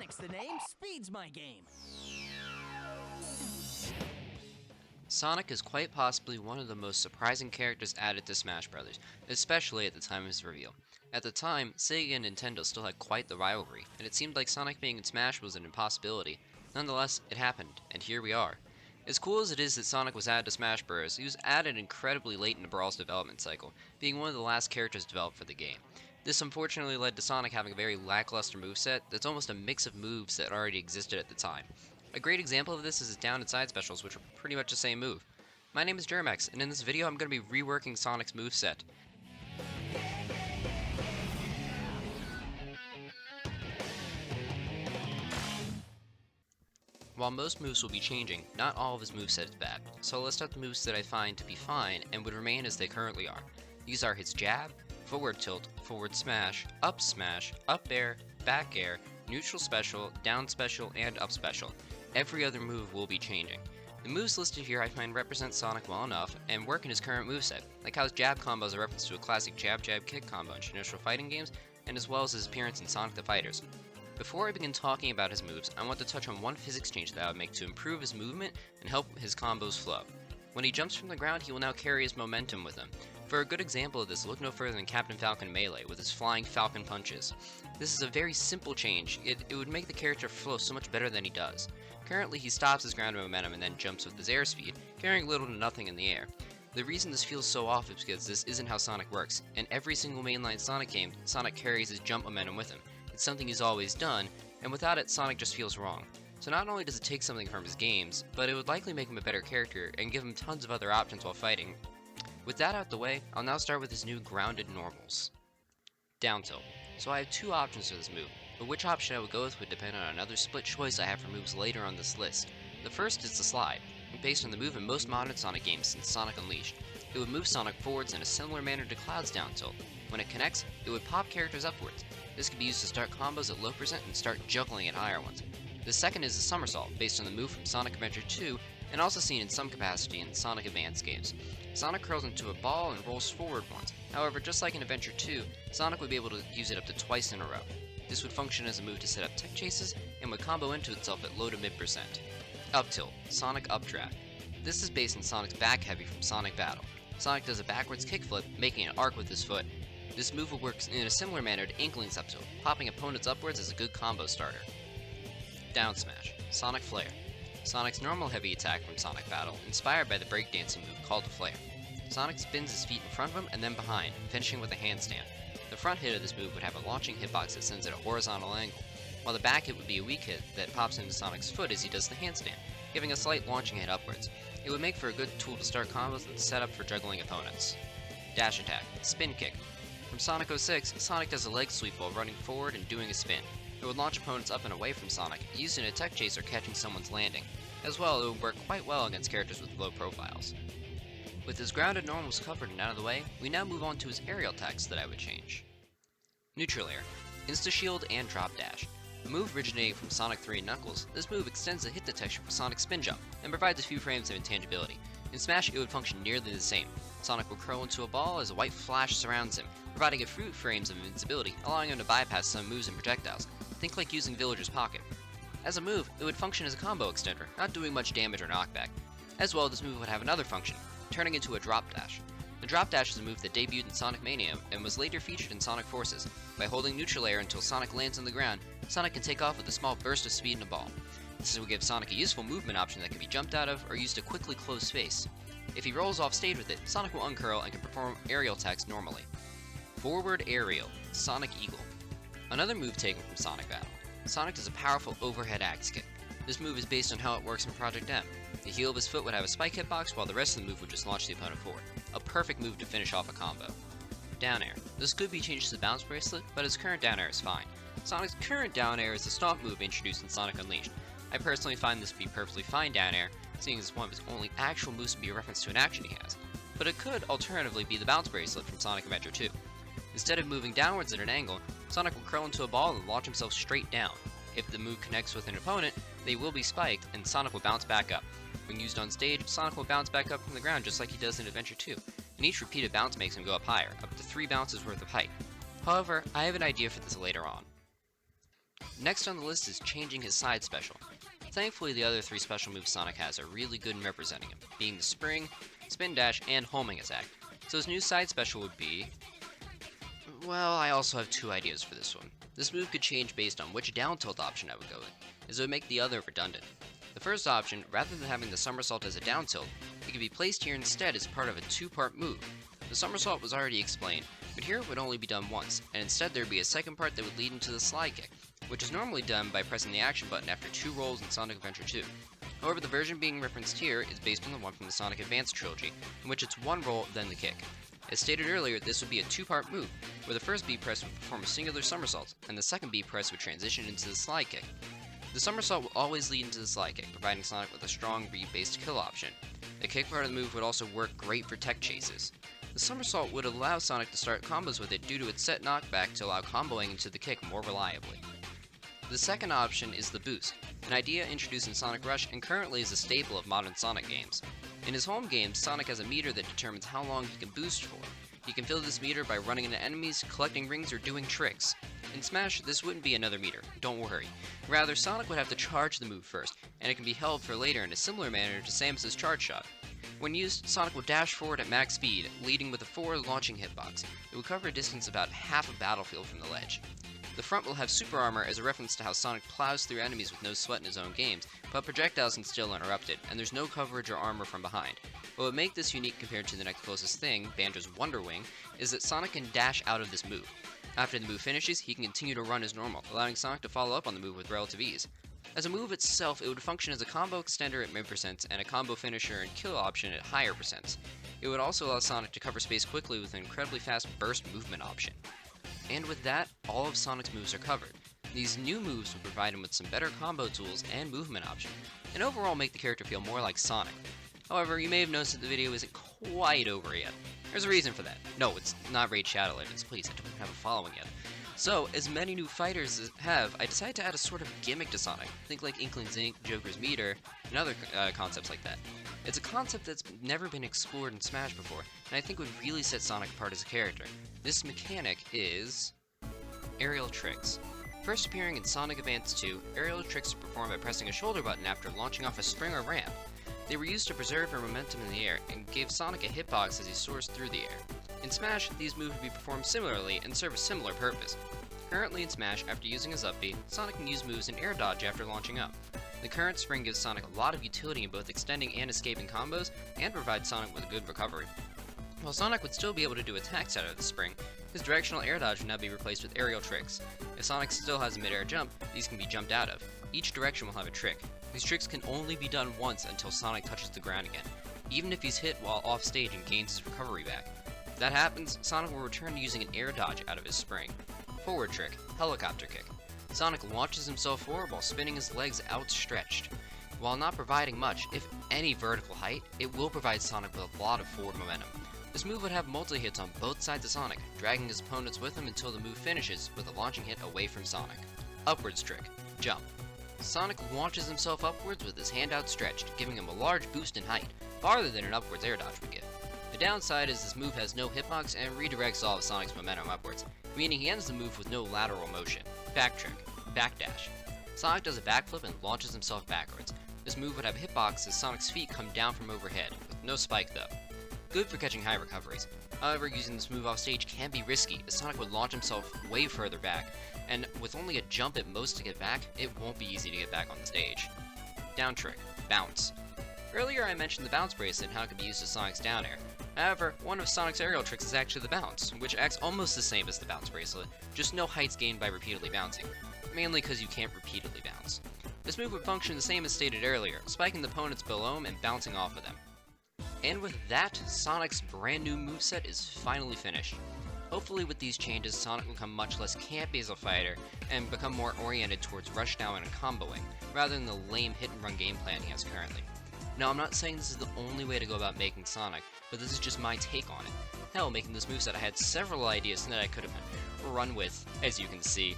Sonic's the name, speed's my game. Sonic is quite possibly one of the most surprising characters added to Smash Bros., especially at the time of his reveal. At the time, Sega and Nintendo still had quite the rivalry, and it seemed like Sonic being in Smash was an impossibility. Nonetheless, it happened, and here we are. As cool as it is that Sonic was added to Smash Bros., he was added incredibly late in the Brawl's development cycle, being one of the last characters developed for the game. This unfortunately led to Sonic having a very lackluster moveset that's almost a mix of moves that already existed at the time. A great example of this is his down and side specials, which are pretty much the same move. My name is Germ-X, and in this video I'm going to be reworking Sonic's moveset. While most moves will be changing, not all of his moveset is bad, so I'll list out the moves that I find to be fine and would remain as they currently are. These are his jab, forward tilt, forward smash, up air, back air, neutral special, down special, and up special. Every other move will be changing. The moves listed here I find represent Sonic well enough and work in his current moveset, like how his jab combo is a reference to a classic jab-jab-kick combo in traditional fighting games, and as well as his appearance in Sonic the Fighters. Before I begin talking about his moves, I want to touch on one physics change that I would make to improve his movement and help his combos flow. When he jumps from the ground, he will now carry his momentum with him. For a good example of this, look no further than Captain Falcon Melee with his flying Falcon punches. This is a very simple change, it would make the character flow so much better than he does. Currently, he stops his ground momentum and then jumps with his airspeed, carrying little to nothing in the air. The reason this feels so off is because this isn't how Sonic works. In every single mainline Sonic game, Sonic carries his jump momentum with him. It's something he's always done, and without it, Sonic just feels wrong. So not only does it take something from his games, but it would likely make him a better character and give him tons of other options while fighting. With that out the way, I'll now start with his new grounded normals. Down tilt. So I have two options for this move, but which option I would go with would depend on another split choice I have for moves later on this list. The first is the slide, based on the move in most modern Sonic games since Sonic Unleashed. It would move Sonic forwards in a similar manner to Cloud's down tilt. When it connects, it would pop characters upwards. This can be used to start combos at low percent and start juggling at higher ones. The second is the somersault, based on the move from Sonic Adventure 2, and also seen in some capacity in Sonic Advance games. Sonic curls into a ball and rolls forward once. However, just like in Adventure 2, Sonic would be able to use it up to twice in a row. This would function as a move to set up tech chases, and would combo into itself at low to mid percent. Up tilt, Sonic updraft. This is based on Sonic's back heavy from Sonic Battle. Sonic does a backwards kickflip, making an arc with his foot. This move will work in a similar manner to Inkling's up tilt, popping opponents upwards is a good combo starter. Down smash, Sonic Flare. Sonic's normal heavy attack from Sonic Battle, inspired by the breakdancing move called the Flare. Sonic spins his feet in front of him and then behind, finishing with a handstand. The front hit of this move would have a launching hitbox that sends at a horizontal angle, while the back hit would be a weak hit that pops into Sonic's foot as he does the handstand, giving a slight launching hit upwards. It would make for a good tool to start combos and set up for juggling opponents. Dash attack, Spin Kick. From Sonic 06, Sonic does a leg sweep while running forward and doing a spin. It would launch opponents up and away from Sonic, using a tech chase or catching someone's landing. As well, it would work quite well against characters with low profiles. With his grounded normals covered and out of the way, we now move on to his aerial attacks that I would change. Neutral Air, Insta-Shield, and Drop Dash. A move originating from Sonic 3 and Knuckles, this move extends the hit detection for Sonic's spin jump, and provides a few frames of intangibility. In Smash, it would function nearly the same. Sonic will curl into a ball as a white flash surrounds him, providing a few frames of invincibility, allowing him to bypass some moves and projectiles. Think like using Villager's Pocket. As a move, it would function as a combo extender, not doing much damage or knockback. As well, this move would have another function, turning into a Drop Dash. The Drop Dash is a move that debuted in Sonic Mania and was later featured in Sonic Forces. By holding neutral air until Sonic lands on the ground, Sonic can take off with a small burst of speed in a ball. This will give Sonic a useful movement option that can be jumped out of or used to quickly close space. If he rolls off stage with it, Sonic will uncurl and can perform aerial attacks normally. Forward Aerial, Sonic Eagle. Another move taken from Sonic Battle. Sonic does a powerful overhead axe kick. This move is based on how it works in Project M. The heel of his foot would have a spike hitbox, while the rest of the move would just launch the opponent forward. A perfect move to finish off a combo. Down air. This could be changed to the bounce bracelet, but his current down air is fine. Sonic's current down air is the stomp move introduced in Sonic Unleashed. I personally find this to be perfectly fine down air, seeing as one of his only actual moves to be a reference to an action he has. But it could alternatively be the bounce bracelet from Sonic Adventure 2. Instead of moving downwards at an angle, Sonic will curl into a ball and launch himself straight down. If the move connects with an opponent, they will be spiked, and Sonic will bounce back up. When used on stage, Sonic will bounce back up from the ground just like he does in Adventure 2, and each repeated bounce makes him go up higher, up to 3 bounces worth of height. However, I have an idea for this later on. Next on the list is changing his side special. Thankfully, the other 3 special moves Sonic has are really good in representing him, being the Spring, Spin Dash, and Homing Attack. So his new side special would be... Well, I also have 2 ideas for this one. This move could change based on which down tilt option I would go with, as it would make the other redundant. The first option, rather than having the somersault as a down tilt, it could be placed here instead as part of a 2-part move. The somersault was already explained, but here it would only be done once, and instead there would be a second part that would lead into the slide kick, which is normally done by pressing the action button after 2 rolls in Sonic Adventure 2. However, the version being referenced here is based on the one from the Sonic Advance trilogy, in which it's 1 roll, then the kick. As stated earlier, this would be a 2-part move, where the first B press would perform a singular somersault, and the second B press would transition into the slide kick. The somersault will always lead into the slide kick, providing Sonic with a strong read-based kill option. The kick part of the move would also work great for tech chases. The somersault would allow Sonic to start combos with it due to its set knockback to allow comboing into the kick more reliably. The second option is the boost, an idea introduced in Sonic Rush and currently is a staple of modern Sonic games. In his home games, Sonic has a meter that determines how long he can boost for. He can fill this meter by running into enemies, collecting rings, or doing tricks. In Smash, this wouldn't be another meter, don't worry. Rather, Sonic would have to charge the move first, and it can be held for later in a similar manner to Samus's charge shot. When used, Sonic will dash forward at max speed, leading with a forward launching hitbox. It will cover a distance about half a battlefield from the ledge. The front will have super armor as a reference to how Sonic plows through enemies with no sweat in his own games, but projectiles can still interrupt it, and there's no coverage or armor from behind. What would make this unique compared to the next closest thing, Banjo's Wonder Wing, is that Sonic can dash out of this move. After the move finishes, he can continue to run as normal, allowing Sonic to follow up on the move with relative ease. As a move itself, it would function as a combo extender at mid-percents and a combo finisher and kill option at higher percents. It would also allow Sonic to cover space quickly with an incredibly fast burst movement option. And with that, all of Sonic's moves are covered. These new moves would provide him with some better combo tools and movement options, and overall make the character feel more like Sonic. However, you may have noticed that the video isn't quite over yet. There's a reason for that. No, it's not Raid Shadow Legends, please, I don't have a following yet. So, as many new fighters have, I decided to add a sort of gimmick to Sonic. Think like Inkling's Ink, Joker's Meter, and other concepts like that. It's a concept that's never been explored in Smash before, and I think would really set Sonic apart as a character. This mechanic is... aerial tricks. First appearing in Sonic Advance 2, aerial tricks are performed by pressing a shoulder button after launching off a spring or ramp. They were used to preserve her momentum in the air, and gave Sonic a hitbox as he soars through the air. In Smash, these moves would be performed similarly and serve a similar purpose. Currently in Smash, after using his up B, Sonic can use moves in air dodge after launching up. The current spring gives Sonic a lot of utility in both extending and escaping combos, and provides Sonic with a good recovery. While Sonic would still be able to do attacks out of the spring, his directional air dodge would now be replaced with aerial tricks. If Sonic still has a mid-air jump, these can be jumped out of. Each direction will have a trick. These tricks can only be done once until Sonic touches the ground again, even if he's hit while off stage and gains his recovery back. If that happens, Sonic will return to using an air dodge out of his spring. Forward trick, helicopter kick. Sonic launches himself forward while spinning his legs outstretched. While not providing much, if any vertical height, it will provide Sonic with a lot of forward momentum. This move would have multi-hits on both sides of Sonic, dragging his opponents with him until the move finishes with a launching hit away from Sonic. Upwards trick, jump. Sonic launches himself upwards with his hand outstretched, giving him a large boost in height, farther than an upwards air dodge would give. The downside is this move has no hitbox and redirects all of Sonic's momentum upwards, meaning he ends the move with no lateral motion. Back trick, backdash. Sonic does a backflip and launches himself backwards. This move would have hitbox as Sonic's feet come down from overhead, with no spike though. Good for catching high recoveries. However, using this move off stage can be risky, as Sonic would launch himself way further back, and with only a jump at most to get back, it won't be easy to get back on the stage. Down trick, bounce. Earlier I mentioned the bounce bracelet and how it could be used as Sonic's down air. However, one of Sonic's aerial tricks is actually the bounce, which acts almost the same as the bounce bracelet, just no heights gained by repeatedly bouncing, mainly because you can't repeatedly bounce. This move would function the same as stated earlier, spiking the opponents below him and bouncing off of them. And with that, Sonic's brand new moveset is finally finished. Hopefully with these changes, Sonic will become much less campy as a fighter, and become more oriented towards rushdown and comboing, rather than the lame hit-and-run game plan he has currently. Now, I'm not saying this is the only way to go about making Sonic, but this is just my take on it. Hell, making this moveset I had several ideas that I could have run with, as you can see.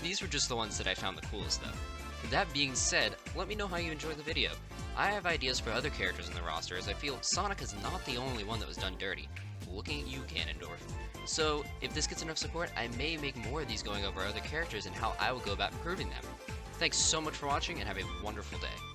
These were just the ones that I found the coolest though. With that being said, let me know how you enjoyed the video. I have ideas for other characters in the roster, as I feel Sonic is not the only one that was done dirty. looking at you, Ganondorf. So, if this gets enough support, I may make more of these going over other characters and how I will go about improving them. Thanks so much for watching and have a wonderful day.